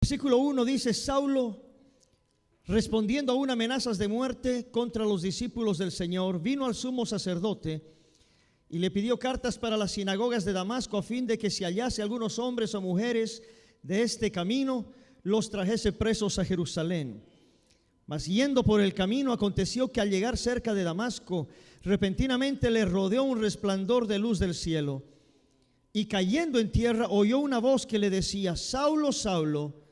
Versículo 1 dice: Saulo, respondiendo aún amenazas de muerte contra los discípulos del Señor, vino al sumo sacerdote y le pidió cartas para las sinagogas de Damasco, a fin de que si hallase algunos hombres o mujeres de este camino, los trajese presos a Jerusalén. Mas yendo por el camino, aconteció que al llegar cerca de Damasco, repentinamente le rodeó un resplandor de luz del cielo, y cayendo en tierra oyó una voz que le decía: Saulo, Saulo,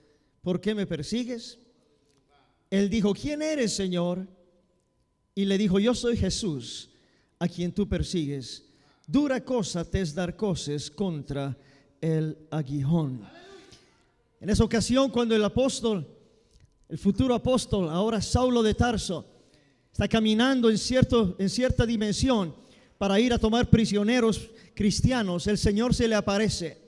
¿por qué me persigues? Él dijo: ¿quién eres, Señor? Y le dijo: yo soy Jesús, a quien tú persigues. Dura cosa te es dar coces contra el aguijón. En esa ocasión, cuando el apóstol, el futuro apóstol, ahora Saulo de Tarso, está caminando en cierta dimensión para ir a tomar prisioneros cristianos, el Señor se le aparece.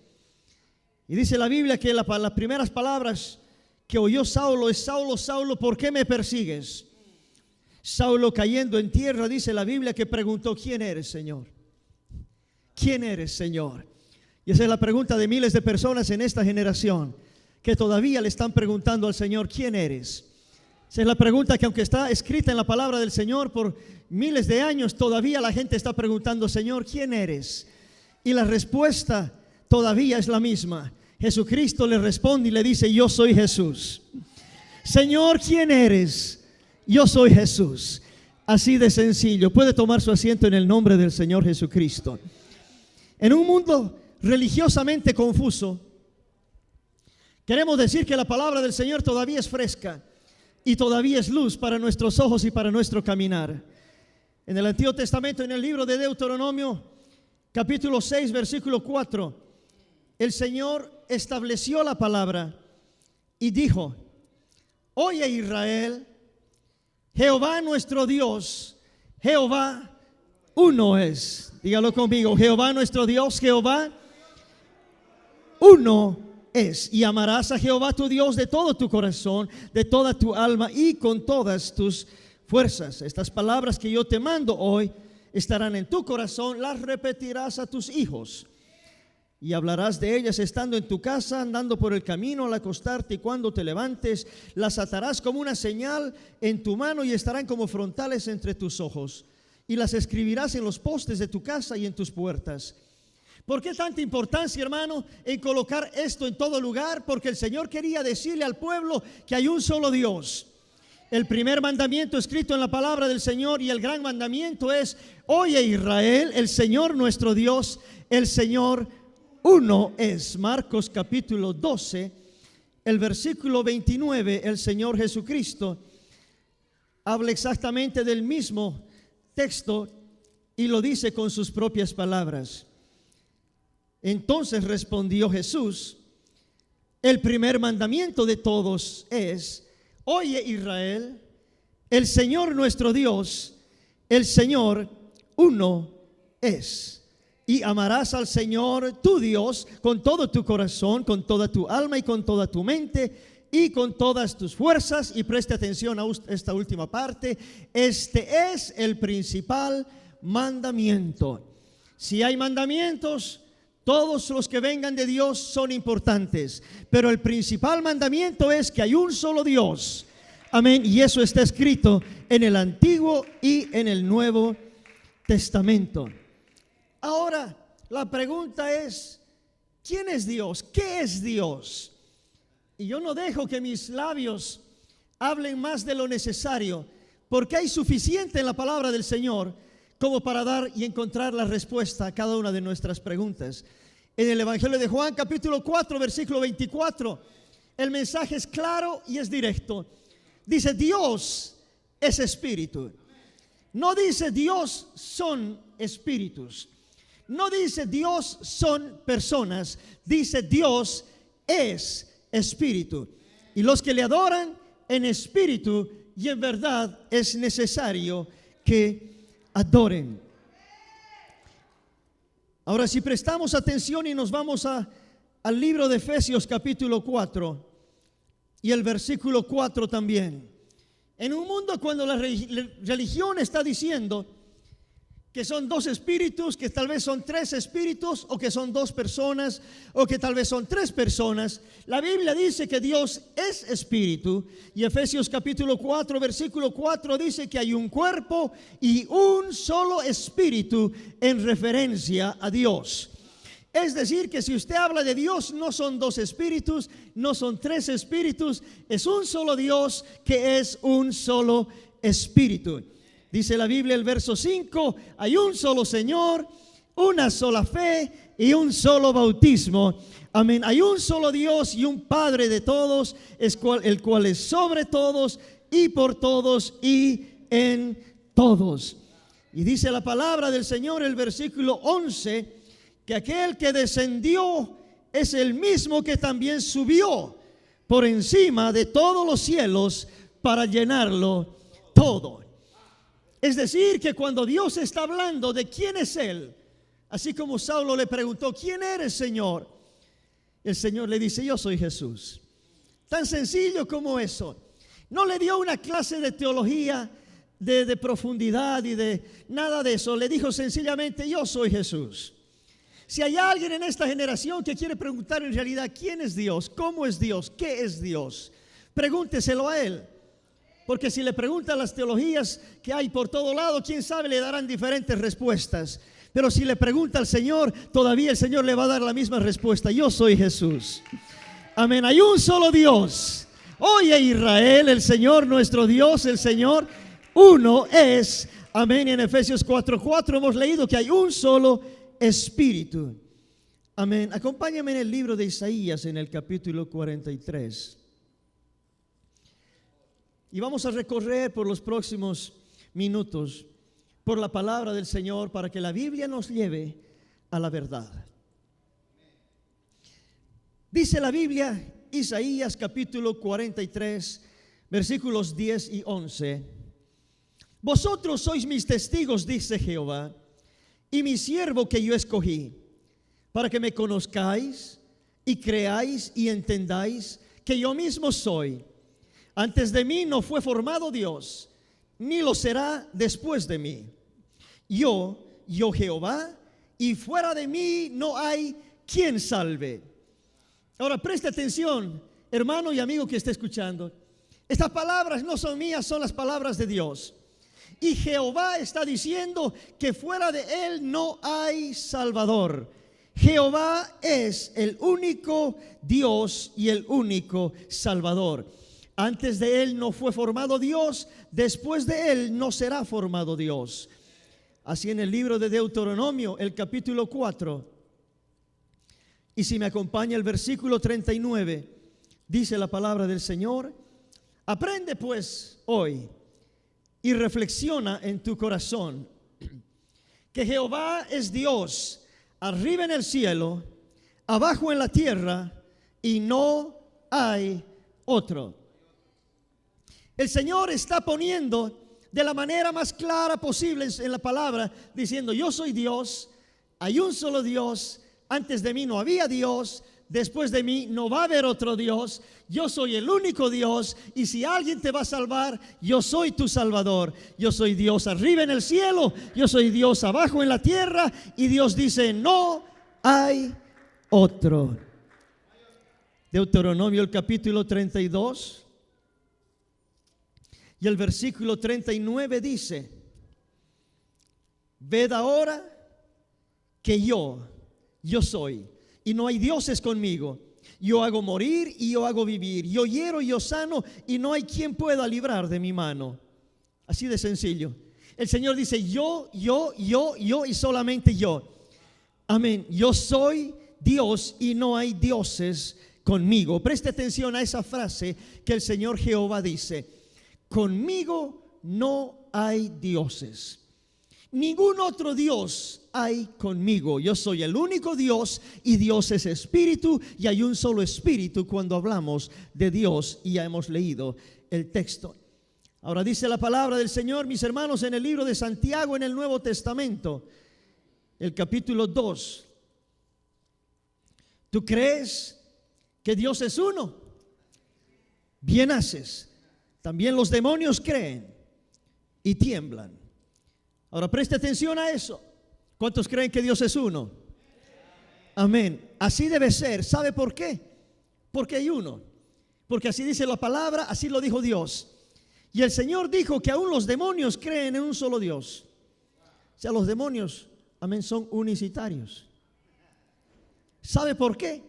Y dice la Biblia que las primeras palabras que oyó Saulo es: Saulo, Saulo, ¿por qué me persigues? Saulo, cayendo en tierra, dice la Biblia que preguntó: ¿quién eres, Señor? ¿Quién eres, Señor? Y esa es la pregunta de miles de personas en esta generación, que todavía le están preguntando al Señor: ¿quién eres? Esa es la pregunta que, aunque está escrita en la palabra del Señor por miles de años, todavía la gente está preguntando: Señor, ¿quién eres? Y la respuesta todavía es la misma. Jesucristo le responde y le dice: yo soy Jesús. Señor, ¿quién eres? Yo soy Jesús. Así de sencillo. Puede tomar su asiento en el nombre del Señor Jesucristo. En un mundo religiosamente confuso, queremos decir que la palabra del Señor todavía es fresca y todavía es luz para nuestros ojos y para nuestro caminar. En el Antiguo Testamento, en el libro de Deuteronomio, capítulo 6, versículo 4, el Señor estableció la palabra y dijo: oye, Israel, Jehová nuestro Dios, Jehová uno es. Dígalo conmigo: Jehová nuestro Dios, Jehová uno es. Y amarás a Jehová tu Dios de todo tu corazón, de toda tu alma y con todas tus fuerzas. Estas palabras que yo te mando hoy estarán en tu corazón, las repetirás a tus hijos. Y hablarás de ellas estando en tu casa, andando por el camino, al acostarte y cuando te levantes. Las atarás como una señal en tu mano y estarán como frontales entre tus ojos. Y las escribirás en los postes de tu casa y en tus puertas. ¿Por qué tanta importancia, hermano, en colocar esto en todo lugar? Porque el Señor quería decirle al pueblo que hay un solo Dios. El primer mandamiento escrito en la palabra del Señor y el gran mandamiento es: oye, Israel, el Señor nuestro Dios, el Señor uno es. Marcos capítulo 12, el versículo 29, el Señor Jesucristo habla exactamente del mismo texto y lo dice con sus propias palabras. Entonces respondió Jesús: el primer mandamiento de todos es: oye, Israel, el Señor nuestro Dios, el Señor uno es. Y amarás al Señor tu Dios con todo tu corazón, con toda tu alma y con toda tu mente y con todas tus fuerzas. Y preste atención a esta última parte: este es el principal mandamiento. Si hay mandamientos, todos los que vengan de Dios son importantes, pero el principal mandamiento es que hay un solo Dios. Amén. Y eso está escrito en el Antiguo y en el Nuevo Testamento. Ahora, la pregunta es: ¿quién es Dios? ¿Qué es Dios? Y yo no dejo que mis labios hablen más de lo necesario, porque hay suficiente en la palabra del Señor como para dar y encontrar la respuesta a cada una de nuestras preguntas. En el Evangelio de Juan, capítulo 4, versículo 24, el mensaje es claro y es directo. Dice: Dios es espíritu. No dice Dios son espíritus. No dice Dios son personas. Dice Dios es espíritu. Y los que le adoran en espíritu y en verdad es necesario que adoren. Ahora, si prestamos atención y nos vamos al libro de Efesios capítulo 4 y el versículo 4 también. En un mundo cuando la religión está diciendo que son dos espíritus, que tal vez son tres espíritus, o que son dos personas, o que tal vez son tres personas. La Biblia dice que Dios es espíritu, y Efesios capítulo 4, versículo 4 dice que hay un cuerpo y un solo espíritu en referencia a Dios. Es decir, que si usted habla de Dios, no son dos espíritus, no son tres espíritus, es un solo Dios que es un solo espíritu. Dice la Biblia, el verso 5, hay un solo Señor, una sola fe y un solo bautismo. Amén. Hay un solo Dios y un Padre de todos, el cual es sobre todos y por todos y en todos. Y dice la palabra del Señor, el versículo 11, que aquel que descendió es el mismo que también subió por encima de todos los cielos para llenarlo todo. Es decir, que cuando Dios está hablando de quién es Él, así como Saulo le preguntó, ¿quién eres, Señor? El Señor le dice, yo soy Jesús. Tan sencillo como eso. No le dio una clase de teología de profundidad y de nada de eso. Le dijo sencillamente, yo soy Jesús. Si hay alguien en esta generación que quiere preguntar en realidad quién es Dios, cómo es Dios, qué es Dios, pregúnteselo a Él. Porque si le preguntan las teologías que hay por todo lado, quién sabe, le darán diferentes respuestas. Pero si le pregunta al Señor, todavía el Señor le va a dar la misma respuesta. Yo soy Jesús. Amén. Hay un solo Dios. Oye, Israel, el Señor nuestro Dios, el Señor uno es. Amén. Y en Efesios 4:4 hemos leído que hay un solo espíritu. Amén. Acompáñame en el libro de Isaías, en el capítulo 43. Y vamos a recorrer por los próximos minutos por la palabra del Señor para que la Biblia nos lleve a la verdad. Dice la Biblia, Isaías capítulo 43, versículos 10 y 11. Vosotros sois mis testigos, dice Jehová, y mi siervo que yo escogí, para que me conozcáis y creáis y entendáis que yo mismo soy. Antes de mí no fue formado Dios, ni lo será después de mí. Yo Jehová, y fuera de mí no hay quien salve. Ahora preste atención, hermano y amigo que esté escuchando. Estas palabras no son mías, son las palabras de Dios. Y Jehová está diciendo que fuera de Él no hay Salvador. Jehová es el único Dios y el único Salvador. Antes de Él no fue formado Dios, después de Él no será formado Dios. Así en el libro de Deuteronomio, el capítulo 4, y si me acompaña el versículo 39, dice la palabra del Señor: aprende pues hoy y reflexiona en tu corazón que Jehová es Dios, arriba en el cielo, abajo en la tierra, y no hay otro. El Señor está poniendo de la manera más clara posible en la palabra, diciendo: yo soy Dios, hay un solo Dios, antes de mí no había Dios, después de mí no va a haber otro Dios, yo soy el único Dios, y si alguien te va a salvar, yo soy tu Salvador. Yo soy Dios arriba en el cielo, yo soy Dios abajo en la tierra, y Dios dice: no hay otro. Deuteronomio el capítulo 32 y el versículo 39 dice: ved ahora que yo soy, y no hay dioses conmigo. Yo hago morir y yo hago vivir. Yo hiero y yo sano, y no hay quien pueda librar de mi mano. Así de sencillo. El Señor dice: yo y solamente yo. Amén. Yo soy Dios y no hay dioses conmigo. Preste atención a esa frase que el Señor Jehová dice: conmigo no hay dioses. Ningún otro Dios hay conmigo. Yo soy el único Dios, y Dios es espíritu, y hay un solo espíritu cuando hablamos de Dios, y ya hemos leído el texto. Ahora dice la palabra del Señor, mis hermanos, en el libro de Santiago, en el Nuevo Testamento, el capítulo 2. ¿Tú crees que Dios es uno? Bien haces. También los demonios creen y tiemblan. Ahora preste atención a eso. ¿Cuántos creen que Dios es uno? Amén. Así debe ser. ¿Sabe por qué? Porque hay uno. Porque así dice la palabra, así lo dijo Dios. Y el Señor dijo que aún los demonios creen en un solo Dios. O sea, los demonios, amén, son unicitarios. ¿Sabe por qué?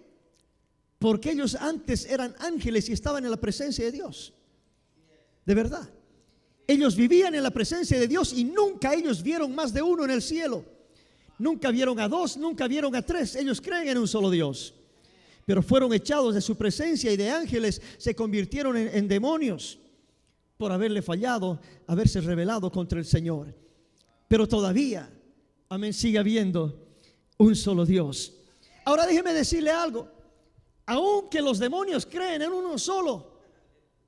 Porque ellos antes eran ángeles y estaban en la presencia de Dios. De verdad. Ellos vivían en la presencia de Dios y nunca ellos vieron más de uno en el cielo. Nunca vieron a dos, nunca vieron a tres. Ellos creen en un solo Dios. Pero fueron echados de su presencia y de ángeles se convirtieron en demonios por haberle fallado, haberse rebelado contra el Señor. Pero todavía, amén, sigue habiendo un solo Dios. Ahora déjeme decirle algo. Aunque los demonios creen en uno solo,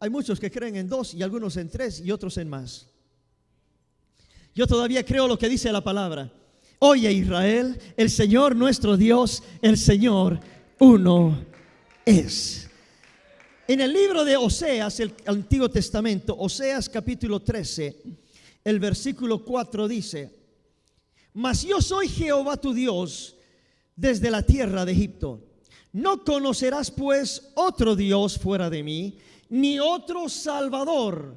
hay muchos que creen en dos y algunos en tres y otros en más. Yo todavía creo lo que dice la palabra. Oye Israel, el Señor nuestro Dios, el Señor uno es. En el libro de Oseas, el Antiguo Testamento, Oseas capítulo 13, el versículo 4 dice: mas yo soy Jehová tu Dios desde la tierra de Egipto. No conocerás pues otro Dios fuera de mí, ni otro Salvador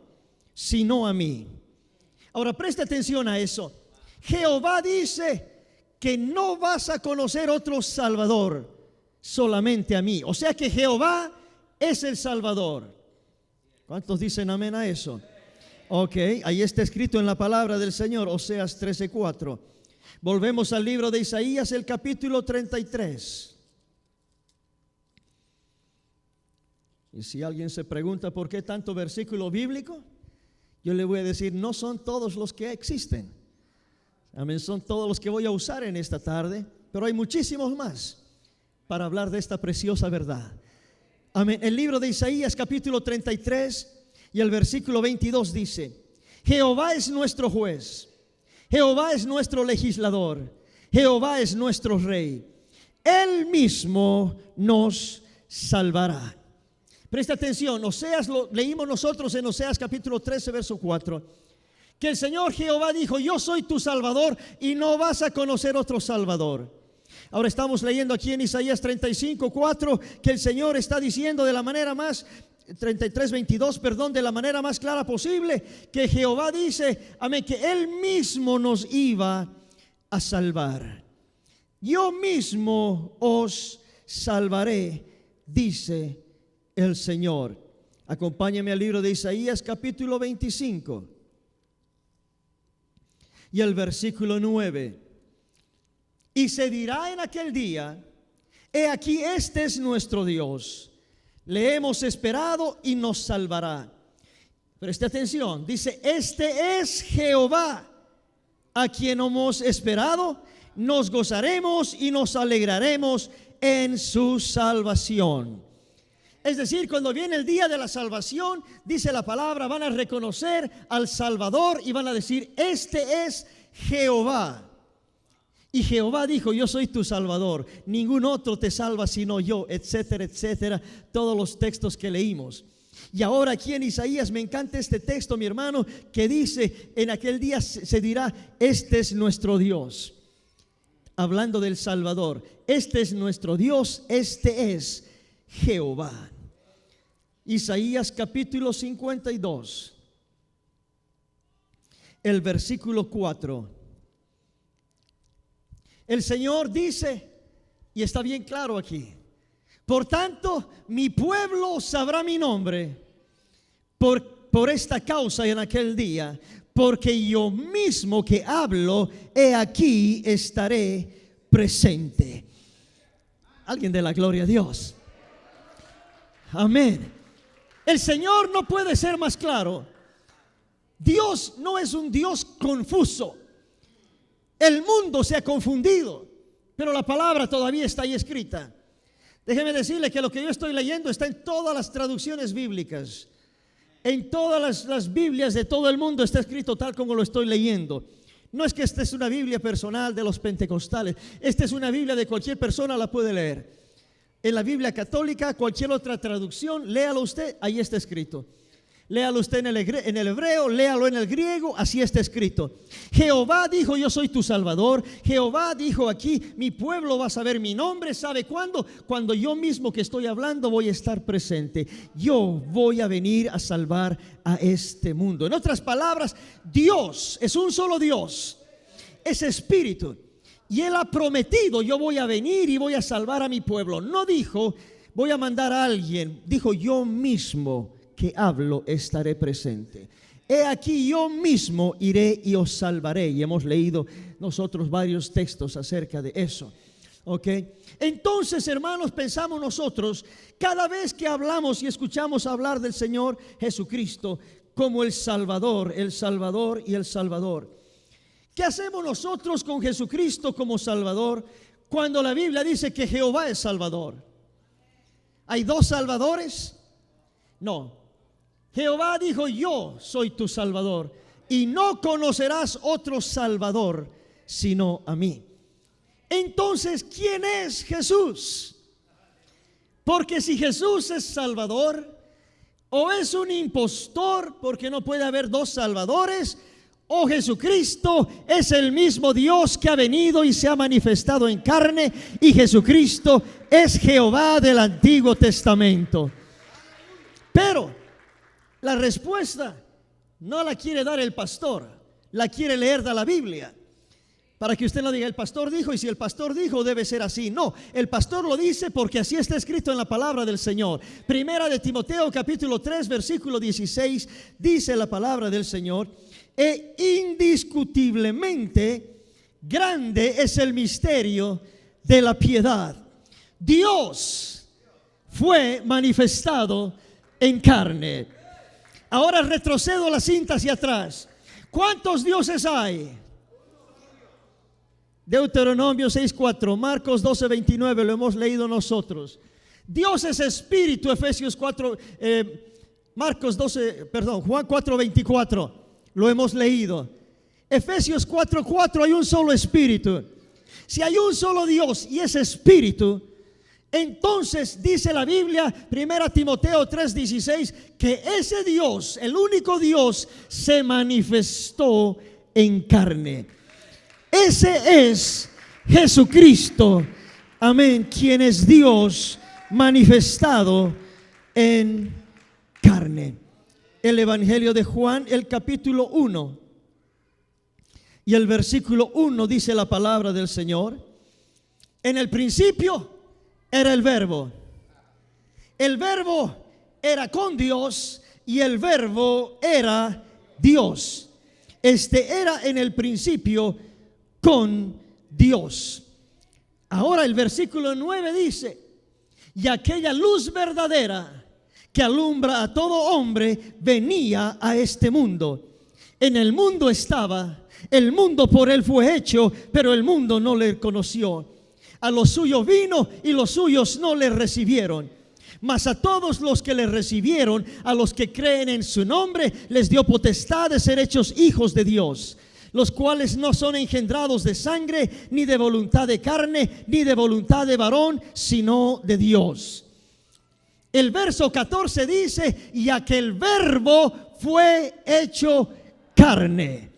sino a mí. Ahora preste atención a eso. Jehová dice que no vas a conocer otro Salvador, solamente a mí. O sea que Jehová es el Salvador. ¿Cuántos dicen amén a eso? Ok, ahí está escrito en la palabra del Señor, Oseas 13:4. Volvemos al libro de Isaías, el capítulo 33. Y si alguien se pregunta por qué tanto versículo bíblico, yo le voy a decir, no son todos los que existen. Amén, son todos los que voy a usar en esta tarde, pero hay muchísimos más para hablar de esta preciosa verdad. Amén. El libro de Isaías capítulo 33 y el versículo 22 dice: Jehová es nuestro juez, Jehová es nuestro legislador, Jehová es nuestro rey, Él mismo nos salvará. Presta atención, Oseas lo leímos nosotros en Oseas capítulo 13 verso 4, que el Señor Jehová dijo: yo soy tu Salvador y no vas a conocer otro Salvador. Ahora estamos leyendo aquí en Isaías 35:4 que el Señor está diciendo de la manera más 33:22, perdón, de la manera más clara posible, que Jehová dice, amén, que Él mismo nos iba a salvar. Yo mismo os salvaré, dice el Señor. Acompáñame al libro de Isaías capítulo 25 y el versículo 9. Y se dirá en aquel día: he aquí, este es nuestro Dios, le hemos esperado y nos salvará. Preste atención, dice: este es Jehová, a quien hemos esperado, nos gozaremos y nos alegraremos en su salvación. Es decir, cuando viene el día de la salvación, dice la palabra, van a reconocer al Salvador y van a decir: este es Jehová. Y Jehová dijo: yo soy tu Salvador, ningún otro te salva sino yo, etcétera, etcétera. Todos los textos que leímos. Y ahora aquí en Isaías, me encanta este texto, mi hermano, que dice: en aquel día se dirá: este es nuestro Dios. Hablando del Salvador, este es nuestro Dios, este es Jehová. Isaías capítulo 52, el versículo 4. El Señor dice, y está bien claro aquí: por tanto, mi pueblo sabrá mi nombre por esta causa en aquel día, porque yo mismo que hablo, he aquí estaré presente. Alguien de la gloria a Dios. Amén. El Señor no puede ser más claro. Dios no es un Dios confuso. El mundo se ha confundido, pero la palabra todavía está ahí escrita. Déjeme decirle que lo que yo estoy leyendo está en todas las traducciones bíblicas. En todas las Biblias de todo el mundo está escrito tal como lo estoy leyendo. No es que esta es una Biblia personal de los pentecostales. Esta es una Biblia de cualquier persona, la puede leer. En la Biblia católica, cualquier otra traducción, léalo usted, ahí está escrito. Léalo usted en el hebreo, léalo en el griego, así está escrito. Jehová dijo, yo soy tu Salvador. Jehová dijo aquí, mi pueblo va a saber mi nombre. ¿Sabe cuándo? Cuando yo mismo que estoy hablando voy a estar presente. Yo voy a venir a salvar a este mundo. En otras palabras, Dios es un solo Dios, es espíritu. Y Él ha prometido, yo voy a venir y voy a salvar a mi pueblo. No dijo, voy a mandar a alguien. Dijo, yo mismo que hablo estaré presente. He aquí, yo mismo iré y os salvaré. Y hemos leído nosotros varios textos acerca de eso. ¿Ok? Entonces, hermanos, pensamos nosotros, cada vez que hablamos y escuchamos hablar del Señor Jesucristo como el Salvador y el Salvador. ¿Qué hacemos nosotros con Jesucristo como Salvador cuando la Biblia dice que Jehová es Salvador? ¿Hay dos salvadores? No. Jehová dijo, yo soy tu Salvador y no conocerás otro Salvador sino a mí. Entonces, ¿quién es Jesús? Porque si Jesús es Salvador, o es un impostor, porque no puede haber dos salvadores, o Jesucristo es el mismo Dios que ha venido y se ha manifestado en carne, y Jesucristo es Jehová del Antiguo Testamento. Pero la respuesta no la quiere dar el pastor, la quiere leer de la Biblia, para que usted no diga, el pastor dijo, y si el pastor dijo debe ser así. No, el pastor lo dice porque así está escrito en la palabra del Señor. Primera de Timoteo capítulo 3 versículo 16 dice la palabra del Señor: e indiscutiblemente grande es el misterio de la piedad. Dios fue manifestado en carne. Ahora retrocedo la cinta hacia atrás. ¿Cuántos dioses hay? Deuteronomio 6:4, Marcos 12:29, lo hemos leído nosotros. Dios es espíritu, Efesios 4, Juan 4:24, lo hemos leído. Efesios 4:4, hay un solo espíritu. Si hay un solo Dios y es espíritu, entonces dice la Biblia, 1 Timoteo 3:16, que ese Dios, el único Dios, se manifestó en carne. Ese es Jesucristo, amén, quien es Dios manifestado en carne. El Evangelio de Juan, el capítulo 1 y el versículo 1 dice la palabra del Señor: en el principio era el Verbo era con Dios y el Verbo era Dios. Era en el principio con Dios. Ahora el versículo 9 dice: y aquella luz verdadera que alumbra a todo hombre venía a este mundo. En el mundo estaba, el mundo por él fue hecho, pero el mundo no le conoció. A los suyos vino y los suyos no le recibieron. Mas a todos los que le recibieron, a los que creen en su nombre, les dio potestad de ser hechos hijos de Dios, los cuales no son engendrados de sangre, ni de voluntad de carne, ni de voluntad de varón, sino de Dios. El verso 14 dice: y aquel Verbo fue hecho carne.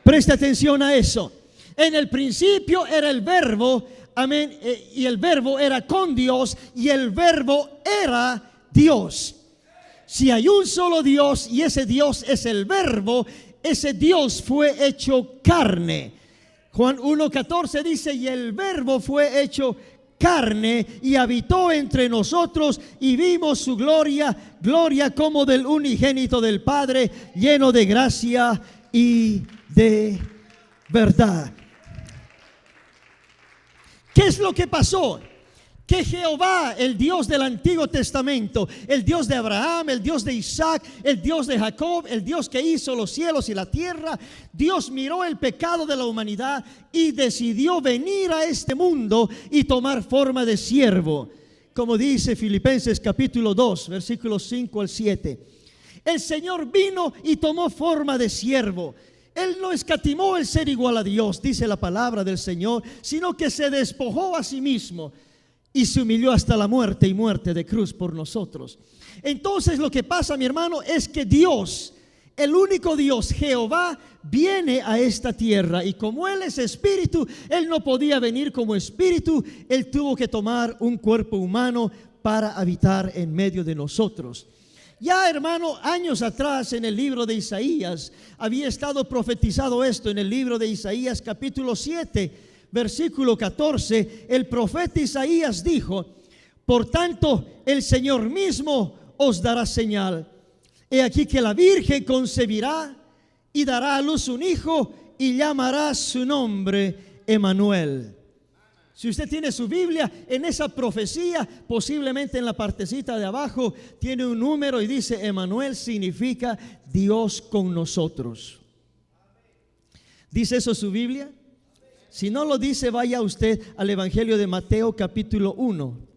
Preste atención a eso. En el principio era el Verbo, amén, y el Verbo era con Dios y el Verbo era Dios. Si hay un solo Dios y ese Dios es el Verbo, ese Dios fue hecho carne. Juan 1:14 dice: y el Verbo fue hecho carne y habitó entre nosotros y vimos su gloria, gloria como del unigénito del Padre, lleno de gracia y de verdad. ¿Qué es lo que pasó? Que Jehová, el Dios del Antiguo Testamento, el Dios de Abraham, el Dios de Isaac, el Dios de Jacob, el Dios que hizo los cielos y la tierra, Dios miró el pecado de la humanidad y decidió venir a este mundo y tomar forma de siervo, como dice Filipenses capítulo 2 versículos 5 al 7. El Señor vino y tomó forma de siervo. Él no escatimó el ser igual a Dios, dice la palabra del Señor, sino que se despojó a sí mismo. y se humilló hasta la muerte y muerte de cruz por nosotros. Entonces lo que pasa, mi hermano, es que Dios, el único Dios, Jehová, viene a esta tierra, y como Él es espíritu, Él no podía venir como espíritu. Él tuvo que tomar un cuerpo humano para habitar en medio de nosotros. Ya, hermano, años atrás en el libro de Isaías había estado profetizado esto. En el libro de Isaías capítulo 7 versículo 14, el profeta Isaías dijo: por tanto, el Señor mismo os dará señal. He aquí que la Virgen concebirá y dará a luz un hijo y llamará su nombre Emmanuel. Si usted tiene su Biblia, en esa profecía, posiblemente en la partecita de abajo, tiene un número y dice: Emmanuel significa Dios con nosotros. ¿Dice eso su Biblia? Si no lo dice, vaya usted al Evangelio de Mateo capítulo 1.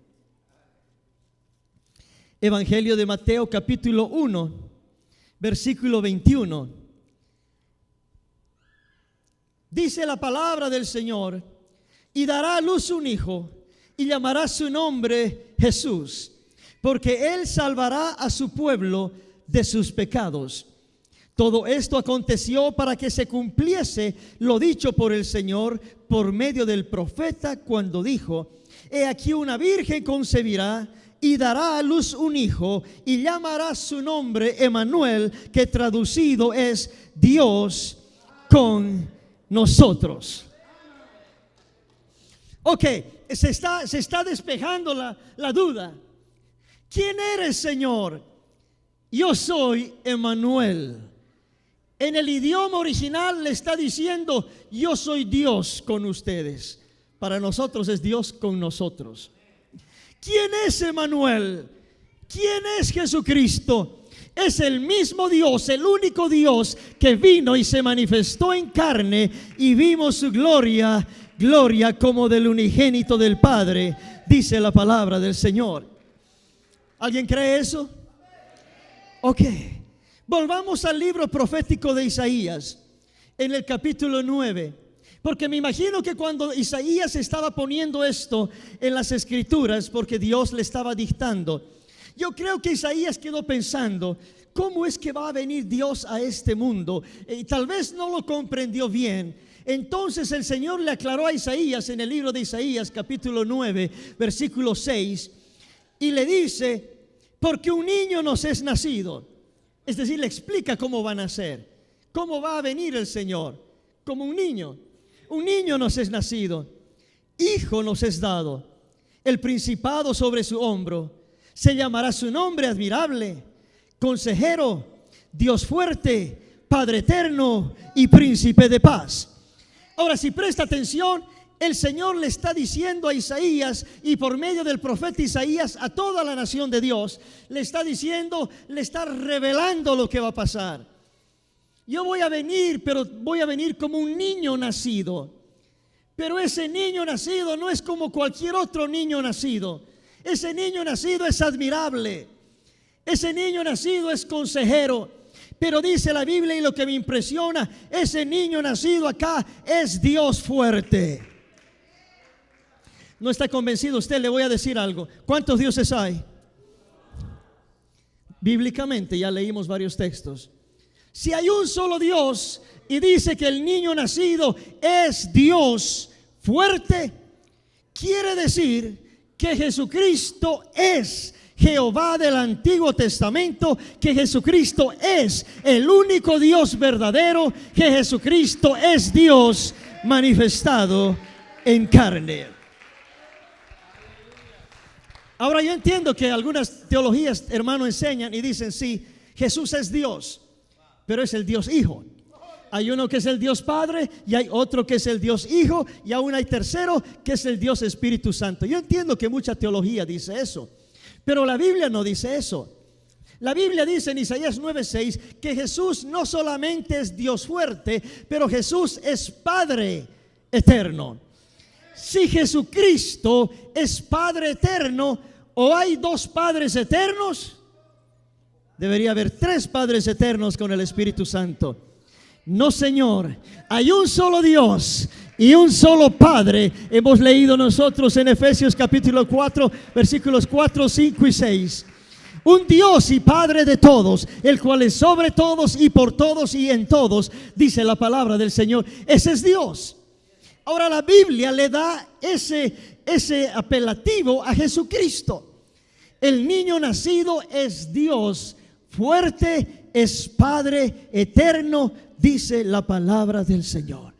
Evangelio de Mateo capítulo 1, versículo 21. Dice la palabra del Señor: y dará a luz un hijo y llamará su nombre Jesús, porque él salvará a su pueblo de sus pecados. Todo esto aconteció para que se cumpliese lo dicho por el Señor por medio del profeta, cuando dijo: he aquí una virgen concebirá y dará a luz un hijo y llamará su nombre Emmanuel, que traducido es Dios con nosotros. Ok, se está despejando la duda. ¿Quién eres, Señor? Yo soy Emmanuel. En el idioma original le está diciendo: yo soy Dios con ustedes. Para nosotros es Dios con nosotros. ¿Quién es Emmanuel? ¿Quién es Jesucristo? Es el mismo Dios, el único Dios que vino y se manifestó en carne, y vimos su gloria, gloria como del unigénito del Padre, dice la palabra del Señor. ¿Alguien cree eso? Ok. Volvamos al libro profético de Isaías, en el capítulo 9, porque me imagino que cuando Isaías estaba poniendo esto en las escrituras, porque Dios le estaba dictando, yo creo que Isaías quedó pensando: ¿cómo es que va a venir Dios a este mundo? Y tal vez no lo comprendió bien. Entonces el Señor le aclaró a Isaías en el libro de Isaías capítulo 9, versículo 6, y le dice: porque un niño nos es nacido. Es decir, le explica cómo va a nacer, cómo va a venir el Señor, como un niño. Un niño nos es nacido, hijo nos es dado, el principado sobre su hombro. Se llamará su nombre admirable, consejero, Dios fuerte, Padre eterno y príncipe de paz. Ahora, si presta atención, el Señor le está diciendo a Isaías, y por medio del profeta Isaías a toda la nación de Dios, le está diciendo, le está revelando lo que va a pasar. Yo voy a venir, pero voy a venir como un niño nacido. Pero ese niño nacido no es como cualquier otro niño nacido. Ese niño nacido es admirable. Ese niño nacido es consejero. Pero dice la Biblia, y lo que me impresiona, ese niño nacido acá es Dios fuerte. ¿No está convencido usted? Le voy a decir algo. ¿Cuántos dioses hay? Bíblicamente ya leímos varios textos. Si hay un solo Dios y dice que el niño nacido es Dios fuerte, quiere decir que Jesucristo es Jehová del Antiguo Testamento, que Jesucristo es el único Dios verdadero, que Jesucristo es Dios manifestado en carne. Ahora, yo entiendo que algunas teologías, hermano, enseñan y dicen: sí, Jesús es Dios, pero es el Dios Hijo. Hay uno que es el Dios Padre, y hay otro que es el Dios Hijo, y aún hay tercero que es el Dios Espíritu Santo. Yo entiendo que mucha teología dice eso, pero la Biblia no dice eso. La Biblia dice en Isaías 9:6 que Jesús no solamente es Dios fuerte, pero Jesús es Padre eterno. Si Jesucristo es Padre eterno, ¿o hay dos padres eternos? Debería haber tres padres eternos con el Espíritu Santo. No, Señor, hay un solo Dios, y un solo Padre. Hemos leído nosotros en Efesios capítulo 4, versículos 4, 5 y 6. Un Dios y Padre de todos, el cual es sobre todos y por todos y en todos, dice la palabra del Señor. Ese es Dios. Ahora la Biblia le da ese apelativo a Jesucristo. El niño nacido es Dios fuerte, es Padre eterno, dice la palabra del Señor.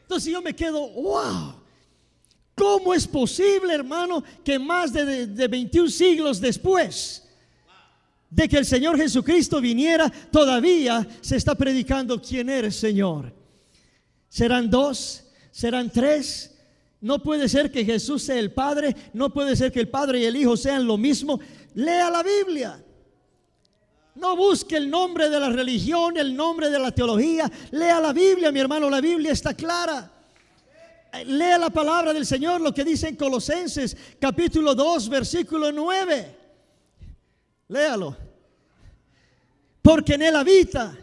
Entonces yo me quedo, wow, ¿cómo es posible, hermano, que más de 21 siglos después de que el Señor Jesucristo viniera, todavía se está predicando quién eres, Señor? ¿Serán 2? ¿Serán 3? No puede ser que Jesús sea el Padre, no puede ser que el Padre y el Hijo sean lo mismo. Lea la Biblia. No busque el nombre de la religión, el nombre de la teología. Lea la Biblia, mi hermano, la Biblia está clara. Lea la palabra del Señor, lo que dice en Colosenses capítulo 2, versículo 9. Léalo. Porque en él habita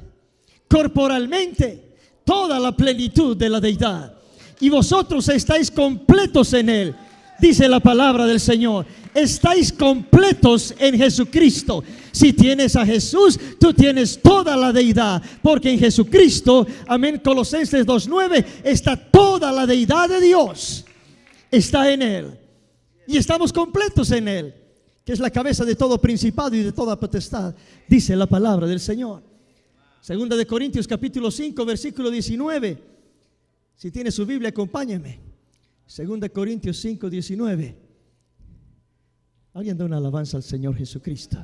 corporalmente toda la plenitud de la deidad, y vosotros estáis completos en él, dice la palabra del Señor. Estáis completos en Jesucristo. Si tienes a Jesús, tú tienes toda la deidad, porque en Jesucristo, amén, Colosenses 2:9, está toda la deidad de Dios. Está en él, y estamos completos en él, que es la cabeza de todo principado y de toda potestad, dice la palabra del Señor. Segunda de Corintios capítulo 5, versículo 19. Si tiene su Biblia, acompáñame. Segunda de Corintios 5, 19. Alguien da una alabanza al Señor Jesucristo.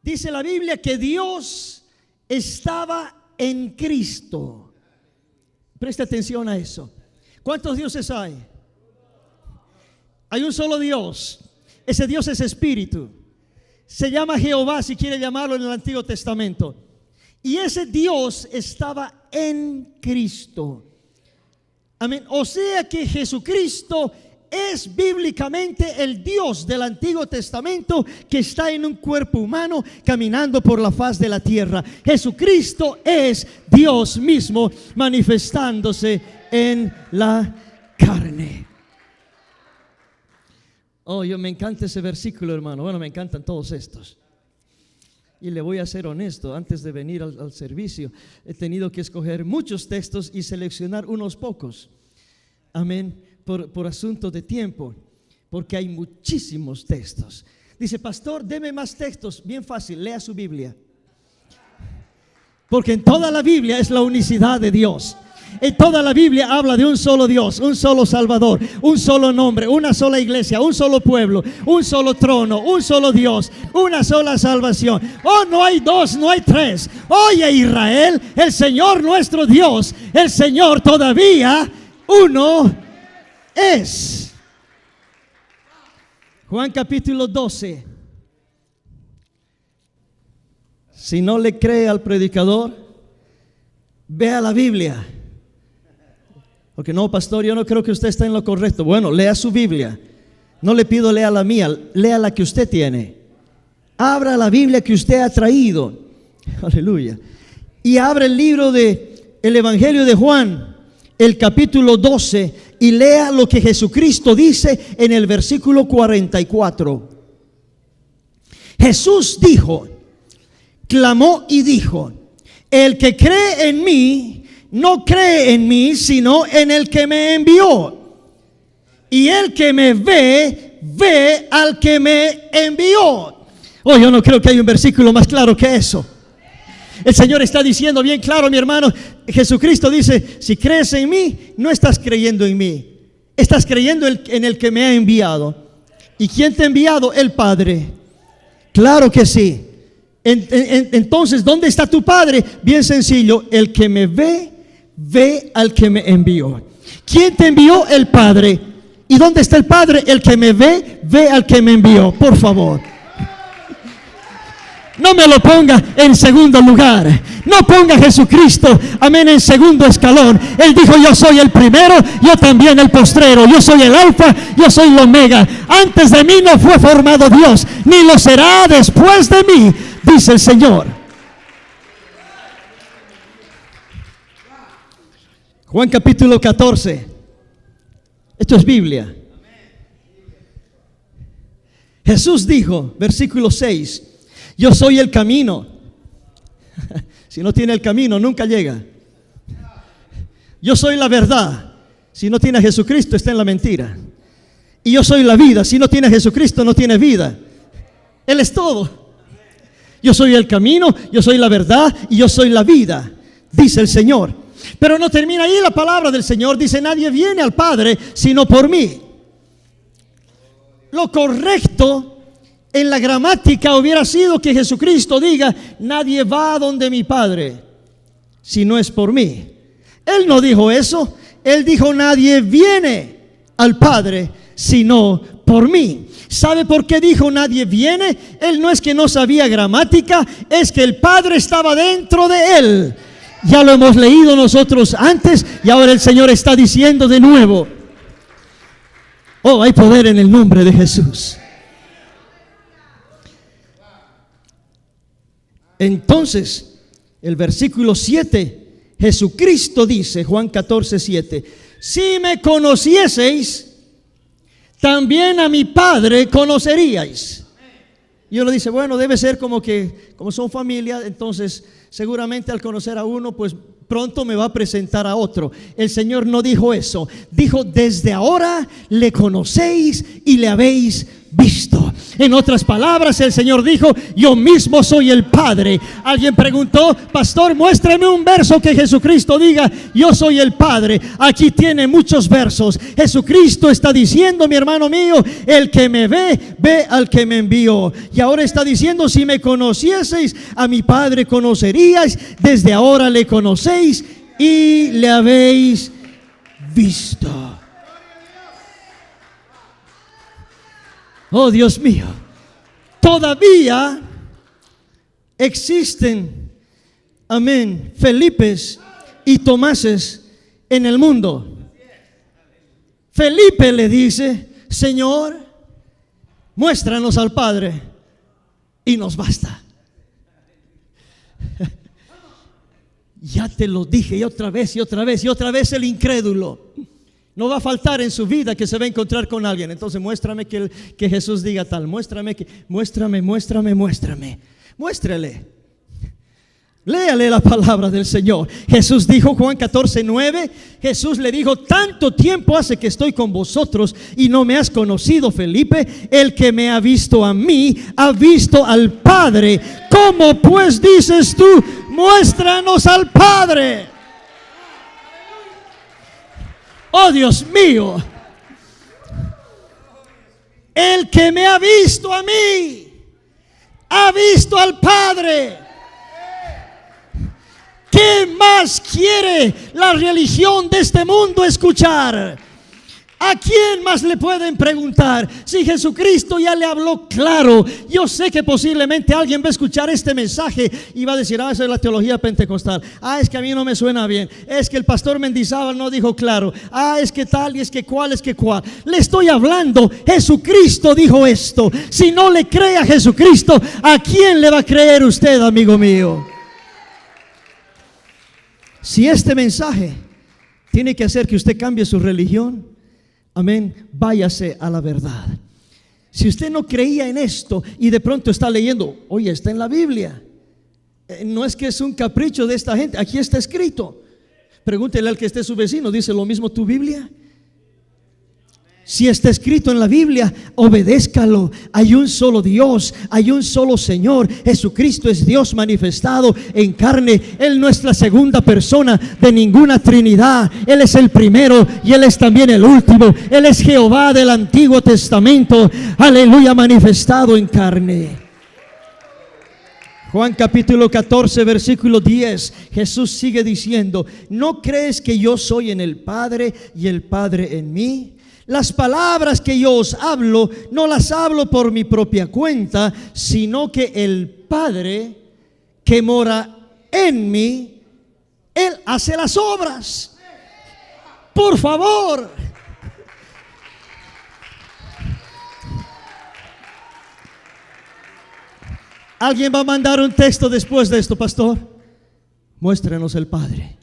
Dice la Biblia que Dios estaba en Cristo. Presta atención a eso. ¿Cuántos dioses hay? Hay un solo Dios. Ese Dios es espíritu. Se llama Jehová, si quiere llamarlo, en el Antiguo Testamento. Y ese Dios estaba en Cristo. Amén. O sea que Jesucristo es bíblicamente el Dios del Antiguo Testamento, que está en un cuerpo humano caminando por la faz de la tierra. Jesucristo es Dios mismo manifestándose en la carne. Oh, me encanta ese versículo, hermano. Bueno, me encantan todos estos. Y le voy a ser honesto, antes de venir al servicio, he tenido que escoger muchos textos y seleccionar unos pocos. Amén. Por asunto de tiempo, porque hay muchísimos textos. Dice, pastor, deme más textos. Bien fácil, lea su Biblia. Porque en toda la Biblia es la unicidad de Dios. En toda la Biblia habla de un solo Dios, un solo Salvador, un solo nombre, una sola iglesia, un solo pueblo, un solo trono, un solo Dios, una sola salvación. Oh, no hay dos, no hay tres. Oye, Israel, el Señor nuestro Dios, el Señor todavía uno es. Juan capítulo 12. Si no le cree al predicador, vea la Biblia. Porque no, pastor, yo no creo que usted está en lo correcto. Bueno, lea su Biblia. No le pido lea la mía, lea la que usted tiene. Abra la Biblia que usted ha traído. Aleluya. Y abre el libro de el Evangelio de Juan, el capítulo 12, y lea lo que Jesucristo dice en el versículo 44. Jesús dijo, clamó y dijo: el que cree en mí, no cree en mí, sino en el que me envió. Y el que me ve, ve al que me envió. Oh, yo no creo que haya un versículo más claro que eso. El Señor está diciendo bien claro, mi hermano. Jesucristo dice, si crees en mí, no estás creyendo en mí, estás creyendo en el que me ha enviado. ¿Y quién te ha enviado? El Padre. Claro que sí. Entonces, ¿dónde está tu Padre? Bien sencillo, el que me ve, ve al que me envió. ¿Quién te envió? El Padre. ¿Y dónde está el Padre? El que me ve, ve al que me envió. Por favor, no me lo ponga en segundo lugar. No ponga a Jesucristo, amén, en segundo escalón. Él dijo, yo soy el primero, yo también el postrero. Yo soy el alfa, yo soy el omega. Antes de mí no fue formado Dios, ni lo será después de mí, dice el Señor. Juan capítulo 14. Esto es Biblia. Jesús dijo, versículo 6, yo soy el camino. Si no tiene el camino, nunca llega. Yo soy la verdad. Si no tiene a Jesucristo, está en la mentira. Y yo soy la vida. Si no tiene a Jesucristo, no tiene vida. Él es todo. Yo soy el camino, yo soy la verdad y yo soy la vida, dice el Señor. Pero no termina ahí la palabra del Señor. Dice, nadie viene al Padre sino por mí. Lo correcto en la gramática hubiera sido que Jesucristo diga, nadie va donde mi Padre si no es por mí. Él no dijo eso. Él dijo, nadie viene al Padre sino por mí. ¿Sabe por qué dijo nadie viene? Él no es que no sabía gramática, es que el Padre estaba dentro de él. Ya lo hemos leído nosotros antes y ahora el Señor está diciendo de nuevo. Oh, hay poder en el nombre de Jesús. Entonces, el versículo 7, Jesucristo dice, Juan 14, 7, si me conocieseis, también a mi Padre conoceríais. Y uno dice, bueno, debe ser como son familia, entonces seguramente al conocer a uno, pues pronto me va a presentar a otro. El Señor no dijo eso. Dijo, desde ahora le conocéis y le habéis visto. En otras palabras, el Señor dijo, yo mismo soy el Padre. Alguien preguntó, pastor, muéstrame un verso que Jesucristo diga, yo soy el Padre. Aquí tiene muchos versos. Jesucristo está diciendo, mi hermano mío, el que me ve, ve al que me envió. Y ahora está diciendo, si me conocieseis, a mi Padre conoceríais. Desde ahora le conocéis y le habéis visto. Oh, Dios mío, todavía existen, amén, Felipes y Tomases en el mundo. Felipe le dice, Señor, muéstranos al Padre y nos basta. Ya te lo dije y otra vez y otra vez y otra vez el incrédulo. No va a faltar en su vida que se va a encontrar con alguien. Entonces muéstrame que Jesús diga tal. Muéstrame. Muéstrele. Léale la palabra del Señor. Jesús dijo, Juan 14, 9. Jesús le dijo, tanto tiempo hace que estoy con vosotros y no me has conocido, Felipe. El que me ha visto a mí, ha visto al Padre. ¿Cómo pues dices tú, muéstranos al Padre? Oh, Dios mío, el que me ha visto a mí, ha visto al Padre. ¿Qué más quiere la religión de este mundo escuchar? ¿A quién más le pueden preguntar? Si Jesucristo ya le habló claro. Yo sé que posiblemente alguien va a escuchar este mensaje y va a decir, esa es la teología pentecostal. Es que a mí no me suena bien. Es que el pastor Mendizábal no dijo claro. Es que tal y es que cual. Le estoy hablando. Jesucristo dijo esto. Si no le cree a Jesucristo, ¿a quién le va a creer usted, amigo mío? Si este mensaje tiene que hacer que usted cambie su religión, amén, váyase a la verdad. Si usted no creía en esto y de pronto está leyendo, oye, está en la Biblia. No es que es un capricho de esta gente, aquí está escrito. Pregúntele al que esté su vecino, ¿dice lo mismo tu Biblia? Si está escrito en la Biblia, obedézcalo. Hay un solo Dios, hay un solo Señor. Jesucristo es Dios manifestado en carne. Él no es la segunda persona de ninguna Trinidad. Él es el primero y Él es también el último. Él es Jehová del Antiguo Testamento. Aleluya, manifestado en carne. Juan capítulo 14, versículo 10. Jesús sigue diciendo, ¿no crees que yo soy en el Padre y el Padre en mí? Las palabras que yo os hablo, no las hablo por mi propia cuenta, sino que el Padre que mora en mí, Él hace las obras. Por favor. ¿Alguien va a mandar un texto después de esto, pastor? Muéstrenos el Padre.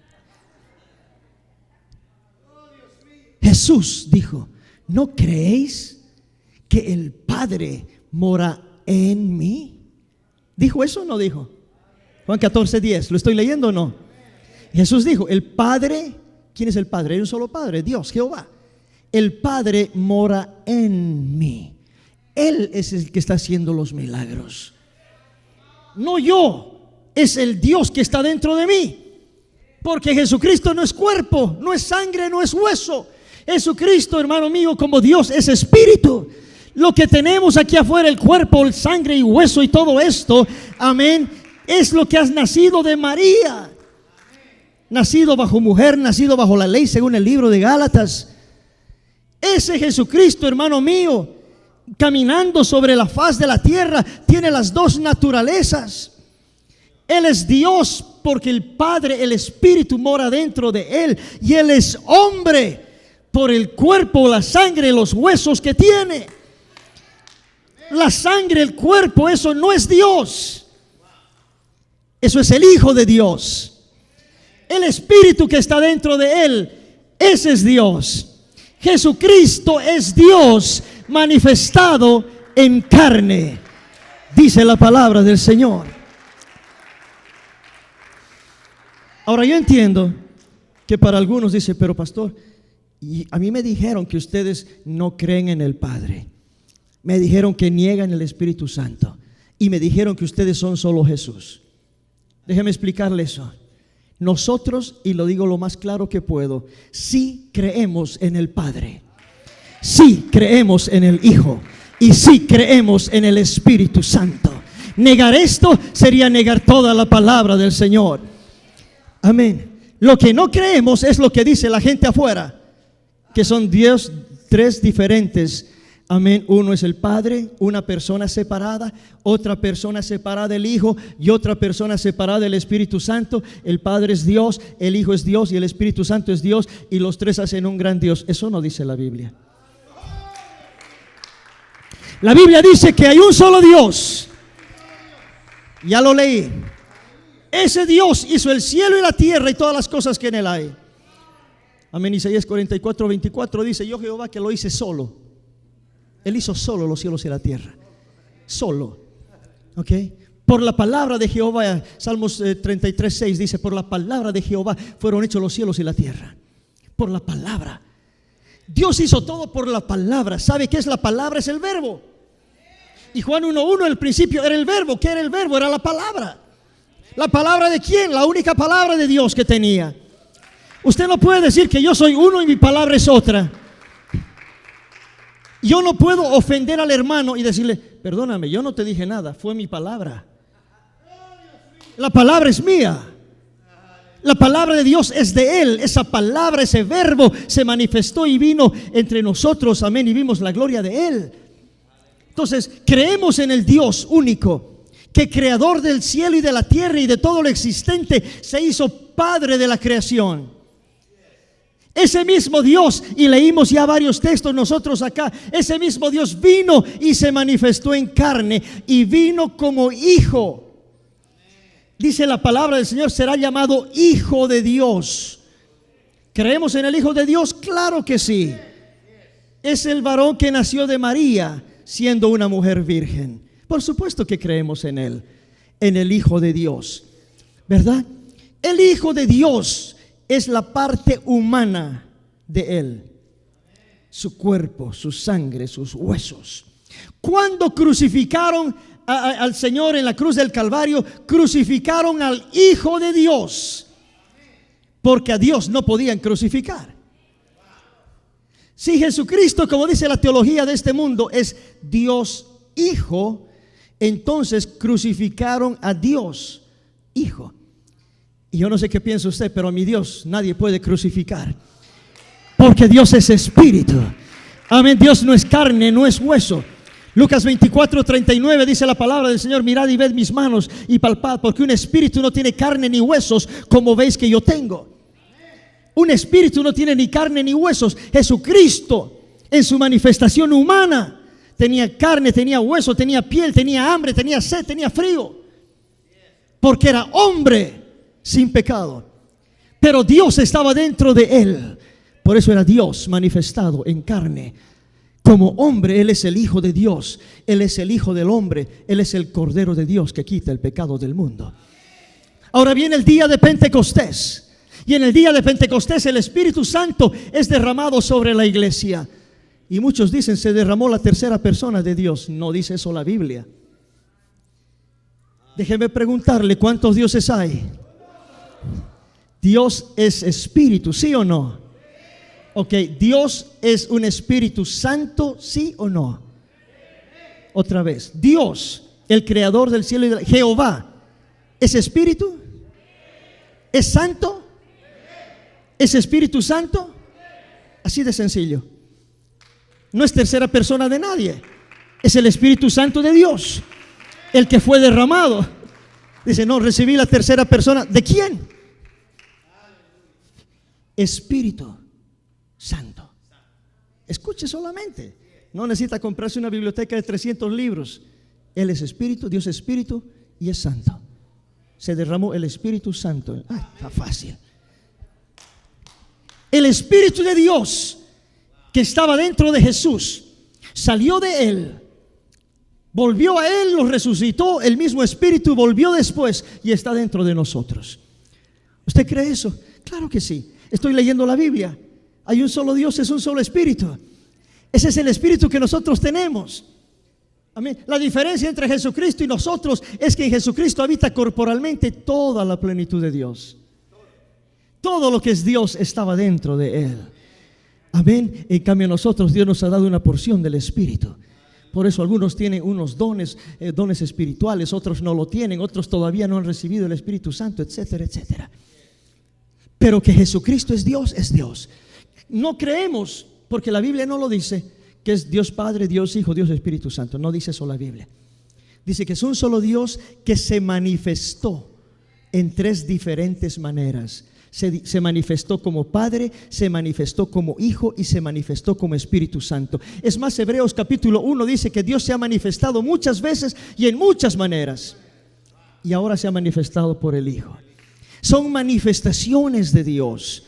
Jesús dijo: ¿no creéis que el Padre mora en mí? ¿Dijo eso o no dijo? Juan 14:10, ¿lo estoy leyendo o no? Jesús dijo: el Padre, ¿quién es el Padre? Hay un solo Padre, Dios, Jehová. El Padre mora en mí. Él es el que está haciendo los milagros, no yo. Es el Dios que está dentro de mí. Porque Jesucristo no es cuerpo, no es sangre, no es hueso. Jesucristo, hermano mío, como Dios, es espíritu. Lo que tenemos aquí afuera, el cuerpo, el sangre y hueso y todo esto, amén, es lo que has nacido de María. Nacido bajo mujer, nacido bajo la ley, según el libro de Gálatas. Ese Jesucristo, hermano mío, caminando sobre la faz de la tierra, tiene las dos naturalezas. Él es Dios porque el Padre, el Espíritu, mora dentro de Él. Y Él es hombre por el cuerpo, la sangre, los huesos que tiene. La sangre, el cuerpo, eso no es Dios. Eso es el Hijo de Dios. El Espíritu que está dentro de Él, ese es Dios. Jesucristo es Dios manifestado en carne, dice la palabra del Señor. Ahora yo entiendo que para algunos dice: pero pastor, y a mí me dijeron que ustedes no creen en el Padre, me dijeron que niegan el Espíritu Santo, y me dijeron que ustedes son solo Jesús. Déjeme explicarle eso. Nosotros, y lo digo lo más claro que puedo, sí creemos en el Padre, sí creemos en el Hijo, y sí creemos en el Espíritu Santo. Negar esto sería negar toda la palabra del Señor. Amén. Lo que no creemos es lo que dice la gente afuera, que son Dios tres diferentes. Amén. Uno es el Padre, una persona separada, otra persona separada del Hijo y otra persona separada del Espíritu Santo. El Padre es Dios, el Hijo es Dios y el Espíritu Santo es Dios, y los tres hacen un gran Dios. Eso no dice la Biblia. La Biblia dice que hay un solo Dios. Ya lo leí. Ese Dios hizo el cielo y la tierra y todas las cosas que en él hay. Amén. Isaías 44:24 dice: yo Jehová que lo hice solo. Él hizo solo los cielos y la tierra. Solo. Ok. Por la palabra de Jehová. Salmos 33:6 dice: por la palabra de Jehová fueron hechos los cielos y la tierra. Por la palabra. Dios hizo todo por la palabra. ¿Sabe qué es la palabra? Es el verbo. Y Juan 1:1, el principio era el verbo. ¿Qué era el verbo? Era la palabra. ¿La palabra de quién? La única palabra de Dios que tenía. Usted no puede decir que yo soy uno y mi palabra es otra. Yo no puedo ofender al hermano y decirle: perdóname, yo no te dije nada, fue mi palabra. La palabra es mía. La palabra de Dios es de Él. Esa palabra, ese verbo se manifestó y vino entre nosotros. Amén. Y vimos la gloria de Él. Entonces creemos en el Dios único, que creador del cielo y de la tierra y de todo lo existente, se hizo Padre de la creación. Ese mismo Dios, y leímos ya varios textos nosotros acá, ese mismo Dios vino y se manifestó en carne y vino como hijo. Dice la palabra del Señor: será llamado Hijo de Dios. ¿Creemos en el Hijo de Dios? Claro que sí. Es el varón que nació de María, siendo una mujer virgen. Por supuesto que creemos en Él, en el Hijo de Dios, ¿verdad? El Hijo de Dios es la parte humana de Él. Su cuerpo, su sangre, sus huesos. Cuando crucificaron al Señor en la cruz del Calvario, crucificaron al Hijo de Dios, porque a Dios no podían crucificar. Si Jesucristo, como dice la teología de este mundo, es Dios Hijo, entonces crucificaron a Dios Hijo. Y yo no sé qué piensa usted, pero a mi Dios nadie puede crucificar, porque Dios es espíritu. Amén. Dios no es carne, no es hueso. Lucas 24:39 dice la palabra del Señor: mirad y ved mis manos y palpad, porque un espíritu no tiene carne ni huesos, como veis que yo tengo. Un espíritu no tiene ni carne ni huesos. Jesucristo, en su manifestación humana, tenía carne, tenía hueso, tenía piel, tenía hambre, tenía sed, tenía frío, porque era hombre sin pecado. Pero Dios estaba dentro de él, Por eso era Dios manifestado en carne. Como hombre, Él es el Hijo de Dios. Él es el Hijo del hombre. Él es el Cordero de Dios que quita el pecado del mundo. Ahora viene el día de Pentecostés. Y en el día de Pentecostés el Espíritu Santo es derramado sobre la iglesia. Y muchos dicen, se derramó la tercera persona de Dios. No dice eso la Biblia. Déjeme preguntarle, ¿cuántos dioses hay? Dios es espíritu, ¿sí o no? Ok, Dios es un Espíritu Santo, ¿sí o no? Otra vez, Dios, el creador del cielo y de la Jehová, ¿es espíritu? ¿Es santo? ¿Es Espíritu Santo? Así de sencillo. No es tercera persona de nadie. Es el Espíritu Santo de Dios, el que fue derramado. Dice, no, recibí la tercera persona. ¿De quién? Espíritu Santo. Escuche solamente. No necesita comprarse una biblioteca de 300 libros. Él es Espíritu, Dios es Espíritu y es Santo. Se derramó el Espíritu Santo. Está fácil. El Espíritu de Dios que estaba dentro de Jesús salió de Él, volvió a Él, lo resucitó. El mismo Espíritu volvió después y está dentro de nosotros. ¿Usted cree eso? Claro que sí. Estoy leyendo la Biblia. Hay un solo Dios, es un solo Espíritu. Ese es el Espíritu que nosotros tenemos. Amén. La diferencia entre Jesucristo y nosotros es que en Jesucristo habita corporalmente toda la plenitud de Dios. Todo lo que es Dios estaba dentro de Él. Amén. En cambio a nosotros Dios nos ha dado una porción del Espíritu. Por eso algunos tienen unos dones espirituales, otros no lo tienen, otros todavía no han recibido el Espíritu Santo, etcétera, etcétera. Pero que Jesucristo es Dios, es Dios. No creemos, porque la Biblia no lo dice, que es Dios Padre, Dios Hijo, Dios Espíritu Santo. No dice eso la Biblia. Dice que es un solo Dios que se manifestó en tres diferentes maneras. Se manifestó como Padre, se manifestó como Hijo y se manifestó como Espíritu Santo. Es más, Hebreos capítulo 1 dice que Dios se ha manifestado muchas veces y en muchas maneras. Y ahora se ha manifestado por el Hijo. Son manifestaciones de Dios.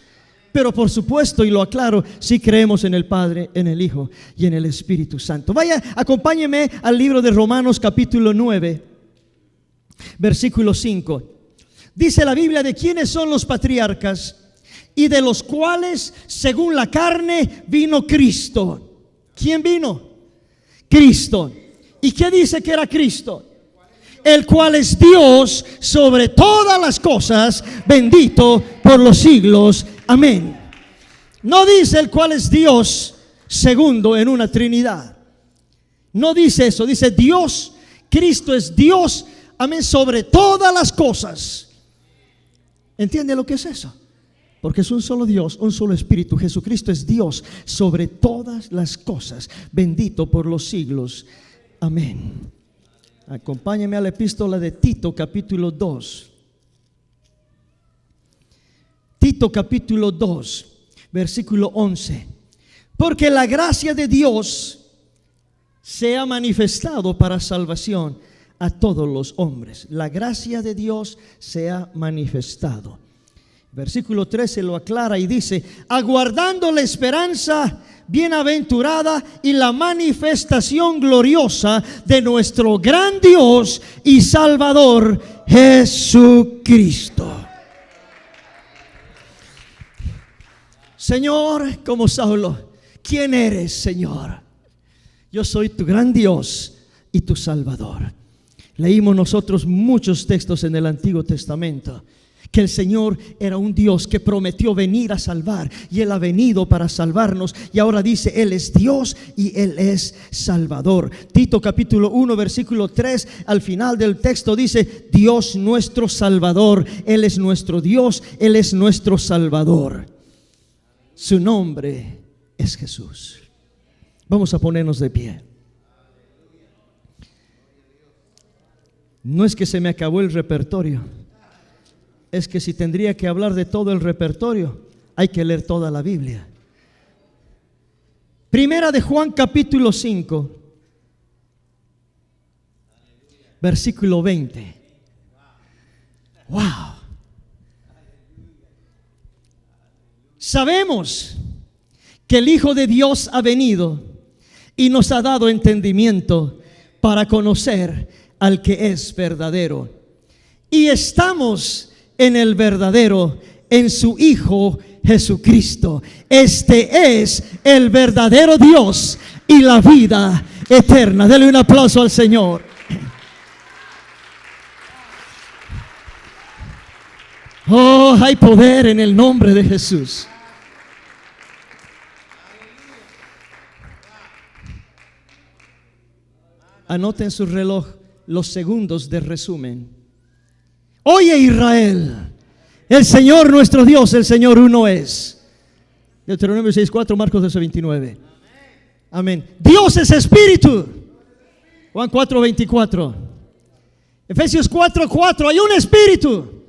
Pero por supuesto, y lo aclaro, sí creemos en el Padre, en el Hijo y en el Espíritu Santo. Vaya, acompáñeme al libro de Romanos capítulo 9, versículo 5. Dice la Biblia de quiénes son los patriarcas y de los cuales según la carne vino Cristo. ¿Quién vino? Cristo. ¿Y qué dice que era Cristo? El cual es Dios sobre todas las cosas, bendito por los siglos. Amén. No dice el cual es Dios segundo en una Trinidad. No dice eso. Dice Dios, Cristo es Dios, amén, sobre todas las cosas. ¿Entiende lo que es eso? Porque es un solo Dios, un solo Espíritu. Jesucristo es Dios sobre todas las cosas, bendito por los siglos. Amén. Acompáñame a la epístola de Tito capítulo 2. Tito capítulo 2, versículo 11. Porque la gracia de Dios se ha manifestado para salvación a todos los hombres. La gracia de Dios se ha manifestado. Versículo 13 lo aclara y dice: aguardando la esperanza bienaventurada y la manifestación gloriosa de nuestro gran Dios y Salvador Jesucristo. Señor, como Saulo, ¿quién eres, Señor? Yo soy tu gran Dios y tu Salvador. Leímos nosotros muchos textos en el Antiguo Testamento que el Señor era un Dios que prometió venir a salvar, y Él ha venido para salvarnos, y ahora dice Él es Dios y Él es Salvador. Tito capítulo 1 versículo 3, al final del texto dice: Dios nuestro Salvador. Él es nuestro Dios, Él es nuestro Salvador. Su nombre es Jesús. Vamos a ponernos de pie. No es que se me acabó el repertorio, es que si tendría que hablar de todo el repertorio, hay que leer toda la Biblia. Primera de Juan capítulo 5, versículo 20. Wow. Sabemos que el Hijo de Dios ha venido y nos ha dado entendimiento para conocer al que es verdadero. Y estamos en el verdadero, en su Hijo Jesucristo. Este es el verdadero Dios y la vida eterna. Dele un aplauso al Señor. Oh, hay poder en el nombre de Jesús. Anoten en su reloj los segundos de resumen. Oye, Israel, el Señor nuestro Dios, el Señor uno es. Deuteronomio 6:4, Marcos 12:29. Amén. Dios es espíritu. Juan 4:24. Efesios 4:4. Hay un espíritu.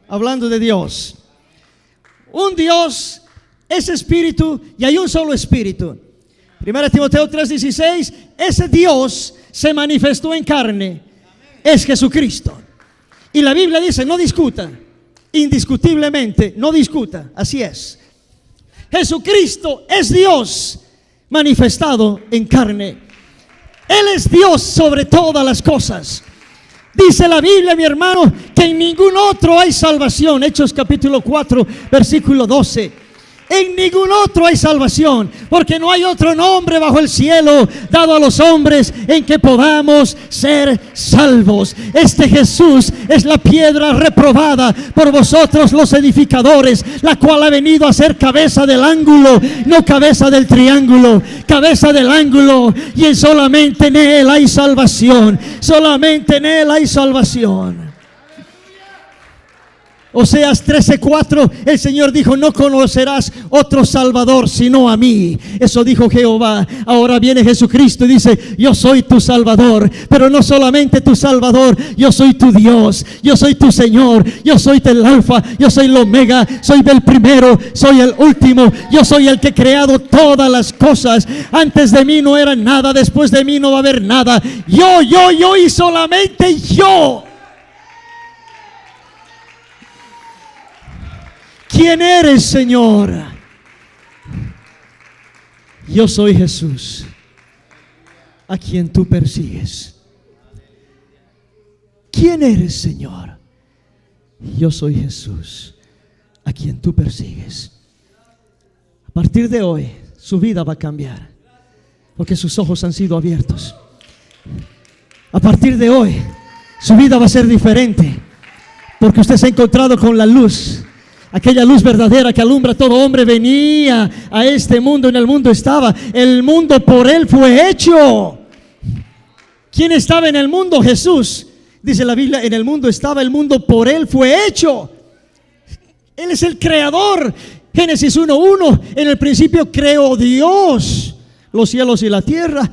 Hablando de Dios. Un Dios es espíritu y hay un solo espíritu. 1 Timoteo 3:16. Ese Dios se manifestó en carne. Es Jesucristo. Y la Biblia dice: no discuta. Indiscutiblemente, no discuta. Así es. Jesucristo es Dios manifestado en carne. Él es Dios sobre todas las cosas. Dice la Biblia, mi hermano, que en ningún otro hay salvación. Hechos capítulo 4, versículo 12. En ningún otro hay salvación, porque no hay otro nombre bajo el cielo dado a los hombres en que podamos ser salvos. Este Jesús es la piedra reprobada por vosotros los edificadores, la cual ha venido a ser cabeza del ángulo, no cabeza del triángulo, cabeza del ángulo. Y solamente en Él hay salvación, solamente en Él hay salvación. Oseas 13:4, el Señor dijo: no conocerás otro Salvador sino a mí. Eso dijo Jehová. Ahora viene Jesucristo y dice: yo soy tu Salvador. Pero no solamente tu Salvador, yo soy tu Dios, yo soy tu Señor, yo soy el Alfa, yo soy el Omega, soy el primero, soy el último, yo soy el que he creado todas las cosas. Antes de mí no era nada, después de mí no va a haber nada. Yo y solamente yo. ¿Quién eres, Señor? Yo soy Jesús, a quien tú persigues. ¿Quién eres, Señor? Yo soy Jesús, a quien tú persigues. A partir de hoy, su vida va a cambiar, porque sus ojos han sido abiertos. A partir de hoy, su vida va a ser diferente, porque usted se ha encontrado con la luz. Aquella luz verdadera que alumbra a todo hombre venía a este mundo. En el mundo estaba. El mundo por Él fue hecho. ¿Quién estaba en el mundo? Jesús. Dice la Biblia: en el mundo estaba, el mundo por Él fue hecho. Él es el creador. Génesis 1:1. En el principio creó Dios los cielos y la tierra.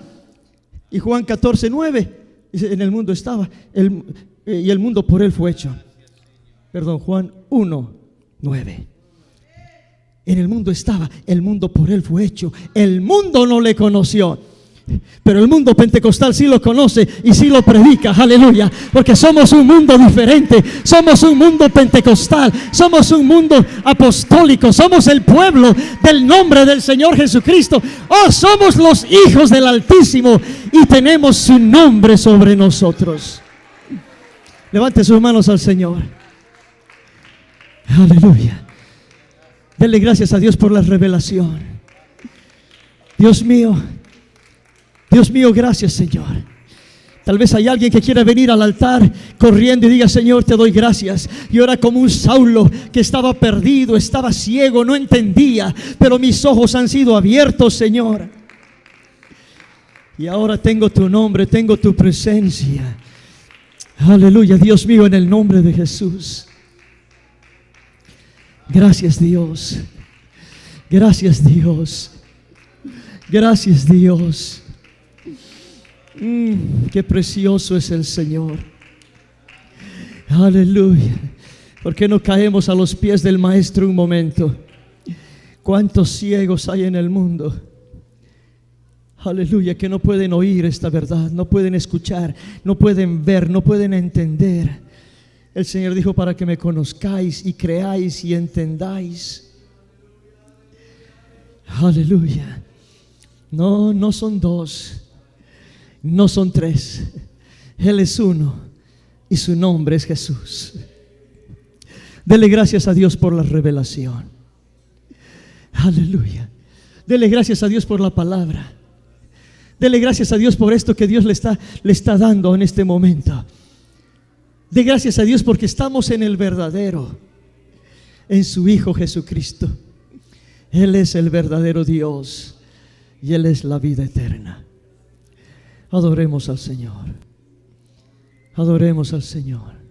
Y Juan 14:9 dice: en el mundo estaba y el mundo por Él fue hecho. Perdón, Juan 1:9. En el mundo estaba, el mundo por Él fue hecho. El mundo no le conoció, pero el mundo pentecostal sí lo conoce y sí lo predica. Aleluya. Porque somos un mundo diferente. Somos un mundo pentecostal. Somos un mundo apostólico. Somos el pueblo del nombre del Señor Jesucristo. Oh, somos los hijos del Altísimo y tenemos su nombre sobre nosotros. Levante sus manos al Señor. Aleluya. Denle gracias a Dios por la revelación. Dios mío, gracias, Señor. Tal vez hay alguien que quiera venir al altar corriendo y diga: Señor, te doy gracias. Yo era como un Saulo que estaba perdido, estaba ciego, no entendía, pero mis ojos han sido abiertos, Señor. Y ahora tengo tu nombre, tengo tu presencia. Aleluya, Dios mío, en el nombre de Jesús. Gracias, Dios. Gracias, Dios. Gracias, Dios. Qué precioso es el Señor. Aleluya. ¿Por qué no caemos a los pies del Maestro un momento? ¿Cuántos ciegos hay en el mundo? Aleluya, que no pueden oír esta verdad, no pueden escuchar, no pueden ver, no pueden entender. El Señor dijo: para que me conozcáis y creáis y entendáis. Aleluya. No, no son dos, no son tres. Él es uno y su nombre es Jesús. Dele gracias a Dios por la revelación. Aleluya. Dele gracias a Dios por la palabra. Dele gracias a Dios por esto que Dios le está dando en este momento. De gracias a Dios porque estamos en el verdadero, en su Hijo Jesucristo. Él es el verdadero Dios y Él es la vida eterna. Adoremos al Señor. Adoremos al Señor.